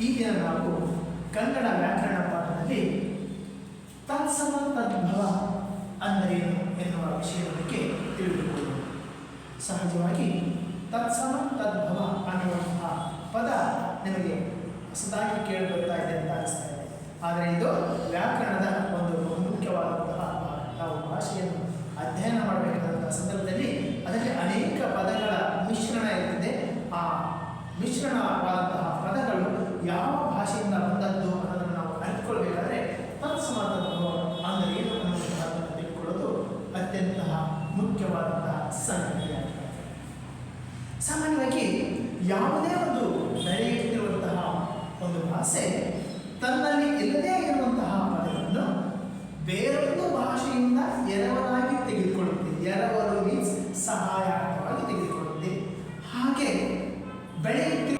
ಈ ದಿನ ನಾವು ಕನ್ನಡ ವ್ಯಾಕರಣ ಪಾಠದಲ್ಲಿ ತತ್ಸಮ ತದ್ಭವ ಅಂದರೇನು ಎನ್ನುವ ವಿಷಯದ ಬಗ್ಗೆ ತಿಳಿದುಕೊಳ್ಳೋಣ. ಸಹಜವಾಗಿ ತತ್ಸಮ ತದ್ಭವ ಅನ್ನುವಂತಹ ಪದ ನಿಮಗೆ ಹೊಸದಾಗಿ ಕೇಳಿ ಬರ್ತಾ ಇದೆ ಅಂತ ಅನಿಸ್ತಾ ಇದೆ. ಆದರೆ ಇದು ವ್ಯಾಕರಣದ ಒಂದು ಮುಖ್ಯವಾದಂತಹ ಭಾಗ. ನಾವು ಭಾಷೆಯನ್ನು ಅಧ್ಯಯನ ಮಾಡಬೇಕಾದಂತಹ ಸಂದರ್ಭದಲ್ಲಿ ಅದಕ್ಕೆ ಅನೇಕ ಪದಗಳ ಮಿಶ್ರಣ ಇರುತ್ತದೆ. ಆ ಮಿಶ್ರಣವಾದಂತಹ ಪದಗಳು ಯಾವ ಭಾಷೆಯಿಂದ ಬಂದದ್ದು ಅನ್ನೋದನ್ನು ನಾವು ಅರಿತುಕೊಳ್ಬೇಕಾದ್ರೆ ತತ್ಸಮ ತದ್ಭವ ಅಂದರೆ ಏನು ಅನ್ನುವಂತಹದ್ದನ್ನು ತಿಳ್ಕೊಳ್ಳೋದು ಅತ್ಯಂತ ಮುಖ್ಯವಾದಂತಹ ಸಂಗತಿಯಾಗಿದೆ. ಸಾಮಾನ್ಯವಾಗಿ ಯಾವುದೇ ಒಂದು ಬೆಳೆಯುತ್ತಿರುವಂತಹ ಒಂದು ಭಾಷೆ ತನ್ನಲ್ಲಿ ಇಲ್ಲದೇ ಇರುವಂತಹ ಪದವನ್ನು ಬೇರೊಂದು ಭಾಷೆಯಿಂದ ಎರವಲಾಗಿ ತೆಗೆದುಕೊಳ್ಳುತ್ತೆ. ಎರವಲು ಮೀನ್ಸ್ ಸಹಾಯಕವಾಗಿ ತೆಗೆದುಕೊಳ್ಳುತ್ತೆ. ಹಾಗೆ ಬೆಳೆಯುತ್ತಿರುವ